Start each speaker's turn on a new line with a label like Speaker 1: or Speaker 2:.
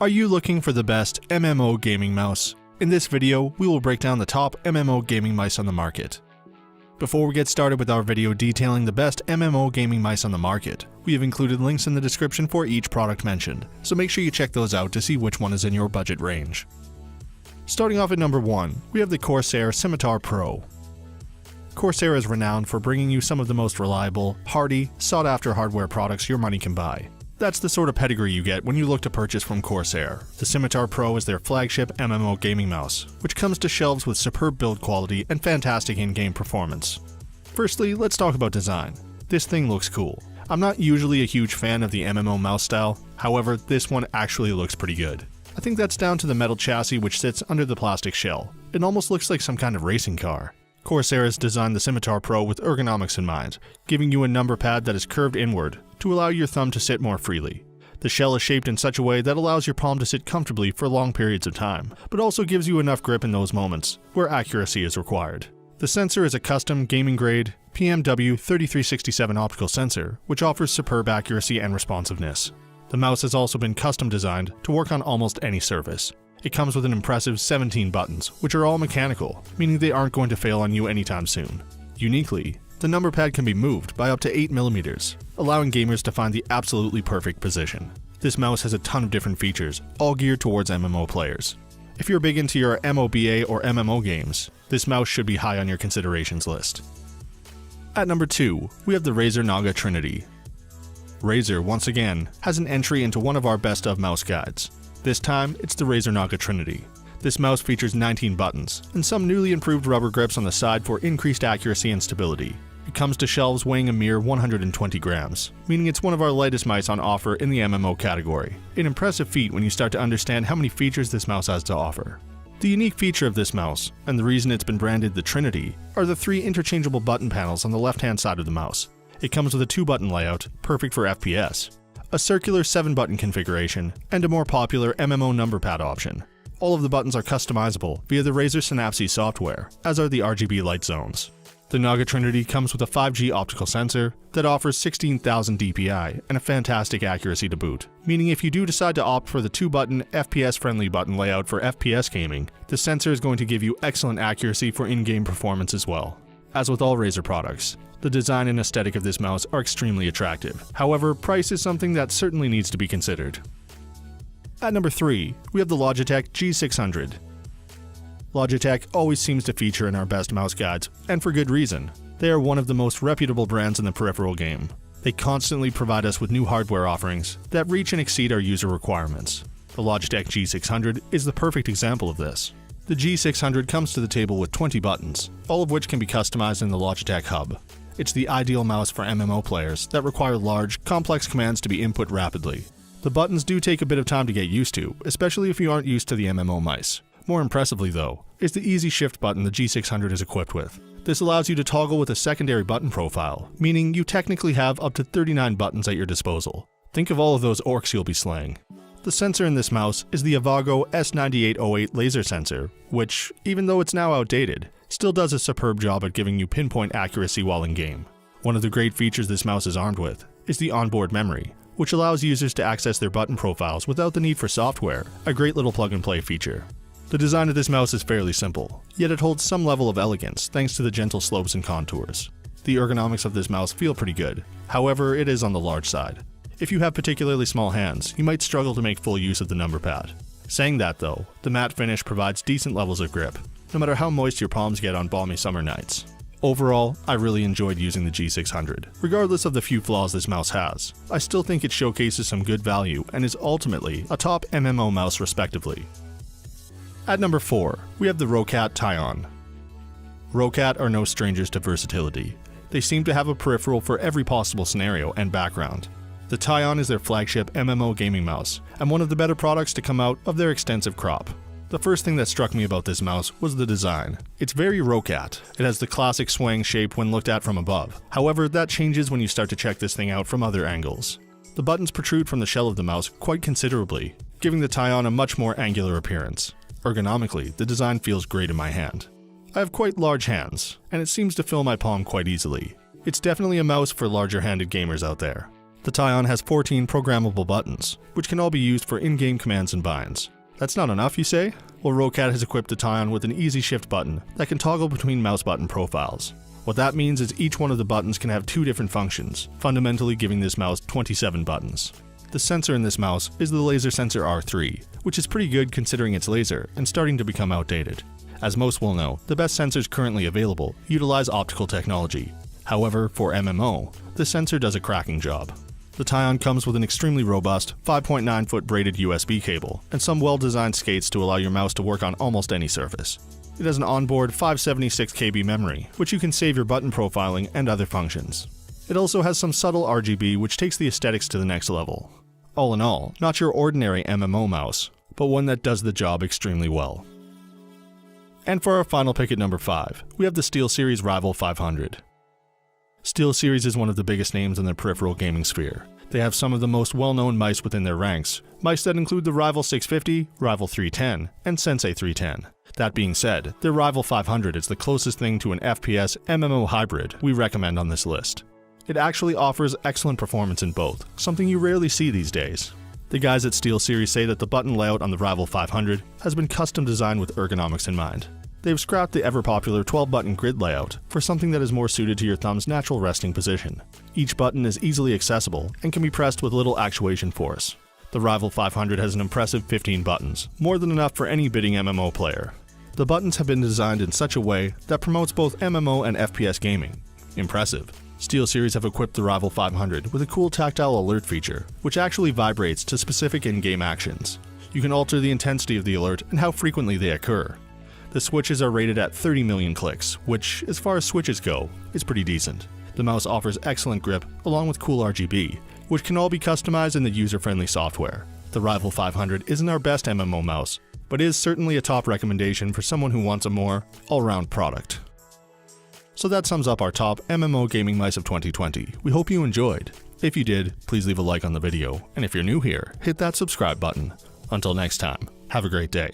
Speaker 1: Are you looking for the best MMO gaming mouse? In this video, we will break down the top MMO gaming mice on the market. Before we get started with our video detailing the best MMO gaming mice on the market, we have included links in the description for each product mentioned, so make sure you check those out to see which one is in your budget range. Starting off at number 1, we have the Corsair Scimitar Pro. Corsair is renowned for bringing you some of the most reliable, hardy, sought-after hardware products your money can buy. That's the sort of pedigree you get when you look to purchase from Corsair. The Scimitar Pro is their flagship MMO gaming mouse, which comes to shelves with superb build quality and fantastic in-game performance. Firstly, let's talk about design. This thing looks cool. I'm not usually a huge fan of the MMO mouse style, however, this one actually looks pretty good. I think that's down to the metal chassis which sits under the plastic shell. It almost looks like some kind of racing car. Corsair has designed the Scimitar Pro with ergonomics in mind, giving you a number pad that is curved inward to allow your thumb to sit more freely. The shell is shaped in such a way that allows your palm to sit comfortably for long periods of time, but also gives you enough grip in those moments where accuracy is required. The sensor is a custom gaming-grade PMW3367 optical sensor, which offers superb accuracy and responsiveness. The mouse has also been custom designed to work on almost any surface. It comes with an impressive 17 buttons, which are all mechanical, meaning they aren't going to fail on you anytime soon. Uniquely, the number pad can be moved by up to 8mm, allowing gamers to find the absolutely perfect position. This mouse has a ton of different features, all geared towards MMO players. If you're big into your MOBA or MMO games, this mouse should be high on your considerations list. At number 2, we have the Razer Naga Trinity. Razer, once again, has an entry into one of our best of mouse guides. This time, it's the Razer Naga Trinity. This mouse features 19 buttons, and some newly improved rubber grips on the side for increased accuracy and stability. It comes to shelves weighing a mere 120 grams, meaning it's one of our lightest mice on offer in the MMO category. An impressive feat when you start to understand how many features this mouse has to offer. The unique feature of this mouse, and the reason it's been branded the Trinity, are the 3 interchangeable button panels on the left-hand side of the mouse. It comes with a 2-button layout, perfect for FPS, a circular 7-button configuration, and a more popular MMO number pad option. All of the buttons are customizable via the Razer Synapse software, as are the RGB light zones. The Naga Trinity comes with a 5G optical sensor that offers 16,000 dpi and a fantastic accuracy to boot, meaning if you do decide to opt for the 2-button FPS-friendly button layout for FPS gaming, the sensor is going to give you excellent accuracy for in-game performance as well. As with all Razer products, the design and aesthetic of this mouse are extremely attractive. However, price is something that certainly needs to be considered. At number 3, we have the Logitech G600. Logitech always seems to feature in our best mouse guides, and for good reason. They are one of the most reputable brands in the peripheral game. They constantly provide us with new hardware offerings that reach and exceed our user requirements. The Logitech G600 is the perfect example of this. The G600 comes to the table with 20 buttons, all of which can be customized in the Logitech Hub. It's the ideal mouse for MMO players that require large, complex commands to be input rapidly. The buttons do take a bit of time to get used to, especially if you aren't used to the MMO mice. More impressively though, is the Easy Shift button the G600 is equipped with. This allows you to toggle with a secondary button profile, meaning you technically have up to 39 buttons at your disposal. Think of all of those orcs you'll be slaying. The sensor in this mouse is the Avago S9808 laser sensor, which, even though it's now outdated, still does a superb job at giving you pinpoint accuracy while in game. One of the great features this mouse is armed with is the onboard memory, which allows users to access their button profiles without the need for software, a great little plug-and-play feature. The design of this mouse is fairly simple, yet it holds some level of elegance thanks to the gentle slopes and contours. The ergonomics of this mouse feel pretty good, however it is on the large side. If you have particularly small hands, you might struggle to make full use of the number pad. Saying that though, the matte finish provides decent levels of grip, no matter how moist your palms get on balmy summer nights. Overall, I really enjoyed using the G600. Regardless of the few flaws this mouse has, I still think it showcases some good value and is ultimately a top MMO mouse respectively. At number 4, we have the Roccat Tyon. Roccat are no strangers to versatility. They seem to have a peripheral for every possible scenario and background. The Tyon is their flagship MMO gaming mouse, and one of the better products to come out of their extensive crop. The first thing that struck me about this mouse was the design. It's very Roccat. It has the classic swaying shape when looked at from above. However, that changes when you start to check this thing out from other angles. The buttons protrude from the shell of the mouse quite considerably, giving the Tyon a much more angular appearance. Ergonomically, the design feels great in my hand. I have quite large hands, and it seems to fill my palm quite easily. It's definitely a mouse for larger-handed gamers out there. The Tyon has 14 programmable buttons, which can all be used for in-game commands and binds. That's not enough, you say? Well, Rocat has equipped the Tyon with an easy shift button that can toggle between mouse button profiles. What that means is each one of the buttons can have 2 different functions, fundamentally giving this mouse 27 buttons. The sensor in this mouse is the Laser Sensor R3, which is pretty good considering it's laser and starting to become outdated. As most will know, the best sensors currently available utilize optical technology. However, for MMO, the sensor does a cracking job. The Tyon comes with an extremely robust 5.9-foot braided USB cable and some well-designed skates to allow your mouse to work on almost any surface. It has an onboard 576 KB memory, which you can save your button profiling and other functions. It also has some subtle RGB which takes the aesthetics to the next level. All in all, not your ordinary MMO mouse, but one that does the job extremely well. And for our final pick at number 5, we have the SteelSeries Rival 500. SteelSeries is one of the biggest names in the peripheral gaming sphere. They have some of the most well-known mice within their ranks, mice that include the Rival 650, Rival 310, and Sensei 310. That being said, their Rival 500 is the closest thing to an FPS MMO hybrid we recommend on this list. It actually offers excellent performance in both, something you rarely see these days. The guys at SteelSeries say that the button layout on the Rival 500 has been custom designed with ergonomics in mind. They've scrapped the ever-popular 12-button grid layout for something that is more suited to your thumb's natural resting position. Each button is easily accessible and can be pressed with little actuation force. The Rival 500 has an impressive 15 buttons, more than enough for any bidding MMO player. The buttons have been designed in such a way that promotes both MMO and FPS gaming. Impressive. SteelSeries have equipped the Rival 500 with a cool tactile alert feature, which actually vibrates to specific in-game actions. You can alter the intensity of the alert and how frequently they occur. The switches are rated at 30 million clicks, which, as far as switches go, is pretty decent. The mouse offers excellent grip along with cool RGB, which can all be customized in the user-friendly software. The Rival 500 isn't our best MMO mouse, but is certainly a top recommendation for someone who wants a more all-round product. So that sums up our top MMO gaming mice of 2020. We hope you enjoyed. If you did, please leave a like on the video, and if you're new here, hit that subscribe button. Until next time, have a great day.